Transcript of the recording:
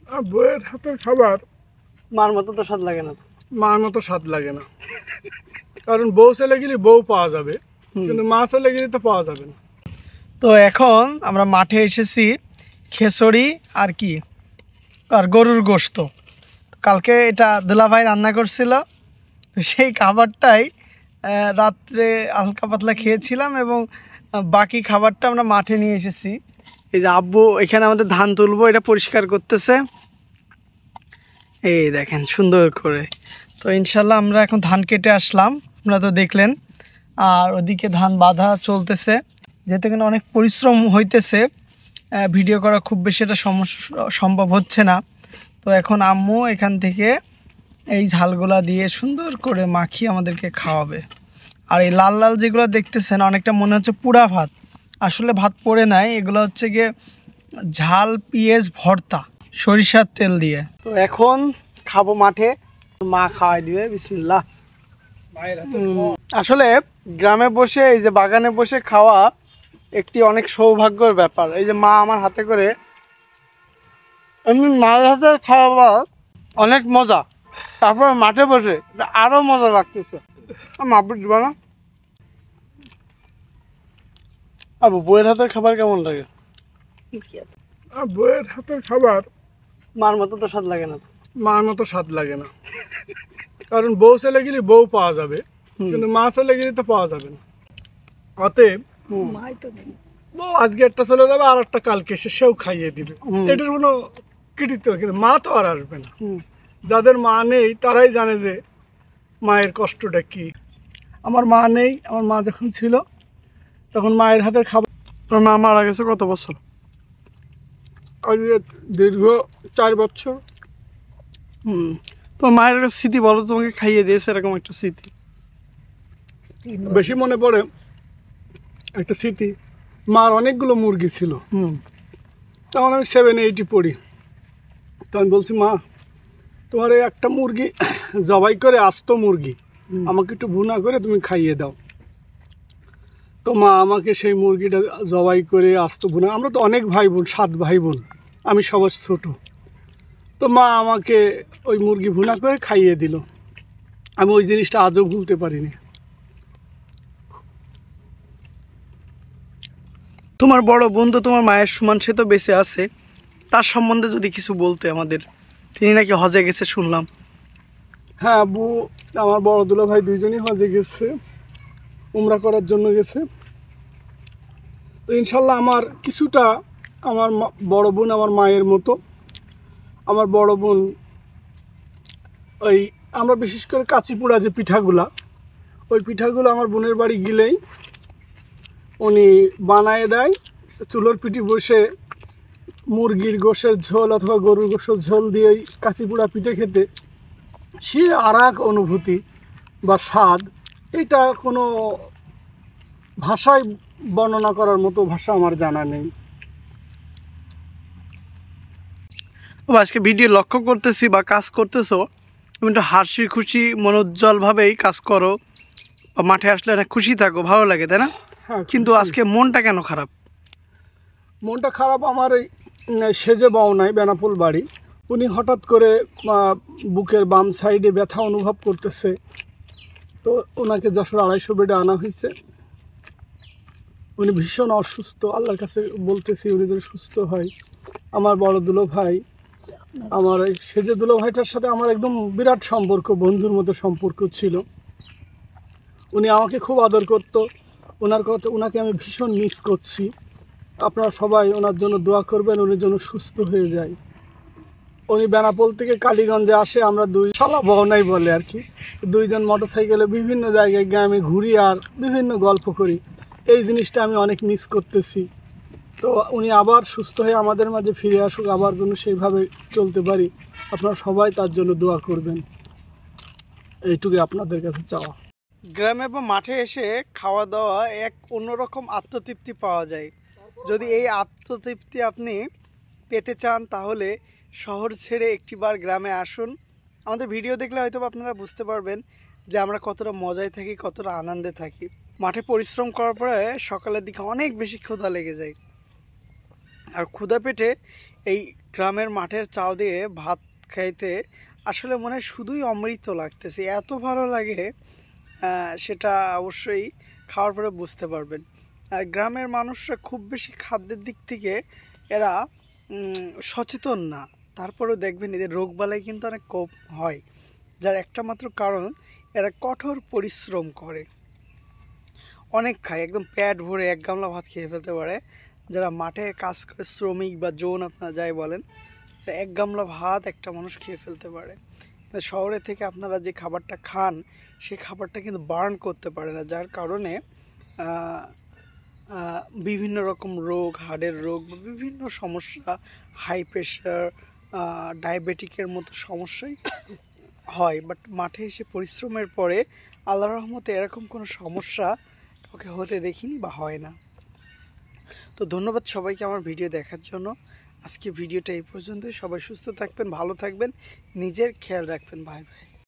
বউয়ের হাতের খাবার মার মতো তো স্বাদ লাগে না। মার মতো স্বাদ লাগে না, কারণ বউ ছেলে গেলে বউ পাওয়া যাবে, কিন্তু মা ছেলে গেলে তো পাওয়া যাবে না। তো এখন আমরা মাঠে এসেছি, খেসড়ি আর কি আর গরুর গোশত। কালকে এটা দুলাভাই রান্না করছিল, তো সেই খাবারটাই রাত্রে হালকা পাতলা খেয়েছিলাম এবং বাকি খাবারটা আমরা মাঠে নিয়ে এসেছি। এই যে আব্বু এখানে আমাদের ধান তুলবো, এটা পরিষ্কার করতেছে, এই দেখেন সুন্দর করে। তো ইনশাল্লাহ আমরা এখন ধান কেটে আসলাম, আপনারা তো দেখলেন। আর ওদিকে ধান বাঁধা চলতেছে, যেহেতু এখানে অনেক পরিশ্রম হইতেছে, ভিডিও করা খুব বেশি এটা সম্ভব হচ্ছে না। তো এখন আম্মু এখান থেকে এই ঝালগুলা দিয়ে সুন্দর করে মাখিয়ে আমাদেরকে খাওয়াবে। আর এই লাল লাল যেগুলো দেখতেছেন অনেকটা মনে হচ্ছে পুরা ভাত, আসলে ভাত পড়ে নাই, এগুলো হচ্ছে গিয়ে ঝাল পেঁয়াজ ভর্তা সরিষার তেল দিয়ে। তো এখন খাবো মাঠে, মা খাওয়াই দিবে, বিসমিল্লাহ। আসলে গ্রামে বসে এই যে বাগানে বসে খাওয়া একটি অনেক সৌভাগ্যের ব্যাপার। এই যে মা আমার হাতে করে, এমনি মায়ের হাতে খাওয়া অনেক মজা, তারপর মাঠে বসে আরো মজা লাগতেছে। মা বুঝবা না আবু, বউয়ের হাতের খাবার কেমন লাগে? বউয়ের হাতের খাবার মার মতো তো স্বাদ লাগে না। মার মতো স্বাদ লাগে না, কারণ বউ ছেলে গেলে বউ পাওয়া যাবে, কিন্তু মা ছেলে গেলে তো পাওয়া যাবে না। অতএব বউ আজকে একটা চলে যাবে, আর একটা কালকে এসে সেও খাইয়ে দিবে, এটার কোনো কৃতিত্ব। কিন্তু মা তো আর আসবে না। যাদের মা নেই তারাই জানে যে মায়ের কষ্টটা কি। আমার মা নেই, আমার মা যখন ছিল তখন মায়ের হাতের খাবার। মা মারা গেছে কত বছর? আজ দীর্ঘ 4 বছর। তোমার মায়ের একটা স্মৃতি বলো, তোমাকে খাইয়ে দিয়েছে এরকম একটা স্মৃতি। বেশি মনে পড়ে একটা স্মৃতি, মার অনেকগুলো মুরগি ছিল। তখন আমি 7-8 পড়ি। তো আমি বলছি, মা তোমার এই একটা মুরগি জবাই করে, আস্ত মুরগি, আমাকে একটু ভুনা করে তুমি খাইয়ে দাও। তো মা আমাকে সেই মুরগিটা জবাই করে আস্ত ভুনা, আমরা তো অনেক ভাই বোন, 7 ভাই বোন, আমি সবার ছোট। তো মা আমাকে ওই মুরগি ভুনা করে খাইয়ে দিল। আমি ওই জিনিসটা আজও ভুলতে পারিনি। তোমার বড় বোন তো তোমার মায়ের সমান, সে তো বেঁচে আছে, তার সম্বন্ধে যদি কিছু বলতে আমাদের। তিনি নাকি হজে গেছে শুনলাম। হ্যাঁ, আব্বু আমার বড় দুলা ভাই দুইজনই হজে গেছে, উমরা করার জন্য গেছে। তো ইনশাল্লাহ আমার কিছুটা, আমার বড় বোন আমার মায়ের মতো। আমার বড় বোন ওই আমরা বিশেষ করে কাঁচিপুড়া যে পিঠাগুলা, ওই পিঠাগুলো আমার বোনের বাড়ি গেলেই উনি বানায় দেয়। চুলোর পিঠে বসে মুরগির গোশের ঝোল অথবা গরুর গোশের ঝোল দিয়ে ওই কাঁচিপুড়া পিঠে খেতে সে আর এক অনুভূতি বা স্বাদ, এটা কোনো ভাষায় বর্ণনা করার মতো ভাষা আমার জানা নেই। আজকে ভিডিও লক্ষ্য করতেছি বা কাজ করতেছো, তুমি একটু হাসি খুশি মনোজ্জ্বলভাবেই কাজ করো, বা মাঠে আসলে অনেক খুশি থাকো, ভালো লাগে, তাই না? হ্যাঁ, কিন্তু আজকে মনটা কেন খারাপ? মনটা খারাপ আমার এই সেজে বাউনায় বেনাপোল বাড়ি, উনি হঠাৎ করে বুকের বাম সাইডে ব্যথা অনুভব করতেছে। তো ওনাকে যশোর 250 বেডে আনা হয়েছে। উনি ভীষণ অসুস্থ, আল্লাহর কাছে বলতেছি উনি যদি সুস্থ হয়। আমার বড় দুলো ভাই, আমার এই সেজে দুলো ভাইটার সাথে আমার একদম বিরাট সম্পর্ক, বন্ধুর মতো সম্পর্ক ছিল। উনি আমাকে খুব আদর করত। ওনার কথা, ওনাকে আমি ভীষণ মিস করছি। আপনারা সবাই ওনার জন্য দোয়া করবেন, উনি যেন সুস্থ হয়ে যায়। উনি বেনাপোল থেকে কালীগঞ্জে আসে, আমরা দুই শালা বহনাই বলে আর কি, দুইজন মোটরসাইকেলে বিভিন্ন জায়গায় গ্রামে ঘুরি আর বিভিন্ন গল্প করি। এই জিনিসটা আমি অনেক মিস করতেছি। তো উনি আবার সুস্থ হয়ে আমাদের মাঝে ফিরে আসুক, আবার যেন সেইভাবে চলতে পারি। আপনারা সবাই তার জন্য দোয়া করবেন, এইটুকুই আপনাদের কাছে চাওয়া। গ্রামে বা মাঠে এসে খাওয়া দাওয়া এক অন্যরকম আত্মতৃপ্তি পাওয়া যায়। যদি এই আত্মতৃপ্তি আপনি পেতে চান তাহলে শহর ছেড়ে একটিবার গ্রামে আসুন। আমাদের ভিডিও দেখলে হয়তো আপনারা বুঝতে পারবেন যে আমরা কতটা মজায় থাকি, কতটা আনন্দে থাকি। মাঠে পরিশ্রম করার পরে সকালের দিকে অনেক বেশি ক্ষুধা লেগে যায়, আর ক্ষুধা পেটে এই গ্রামের মাঠের চাল দিয়ে ভাত খাইতে আসলে মনে হয় শুধুই অমৃত লাগতেছে, এত ভালো লাগে। সেটা অবশ্যই খাওয়ার পরে বুঝতে পারবেন। আর গ্রামের মানুষরা খুব বেশি খাদ্যের দিক থেকে এরা সচেতন না, তারপরেও দেখবেন এদের রোগবালাই কিন্তু অনেক কম হয়, যার একটা মাত্র কারণ এরা কঠোর পরিশ্রম করে, অনেক খায়, একদম পেট ভরে এক গামলা ভাত খেয়ে ফেলতে পারে। যারা মাঠে কাজ করে, শ্রমিক বা জোন আপনারা যাই বলেন, এক গামলা ভাত একটা মানুষ খেয়ে ফেলতে পারে। শহরে থেকে আপনারা যে খাবারটা খান সেই খাবারটা কিন্তু বার্ন করতে পারে না, যার কারণে বিভিন্ন রকম রোগ, হার্টের রোগ বা বিভিন্ন সমস্যা, হাই প্রেশার, ডায়াবেটিকের মতো সমস্যাই হয়। বাট মাঠে এসে পরিশ্রমের পরে আল্লাহর রহমতে এরকম কোনো সমস্যা কাউকে হতে দেখিনি বা হয় না। তো ধন্যবাদ সবাইকে আমার ভিডিও দেখার জন্য। আজকে ভিডিওটা এই পর্যন্তই। সবাই সুস্থ থাকবেন, ভালো থাকবেন, নিজের খেয়াল রাখবেন। Bye bye.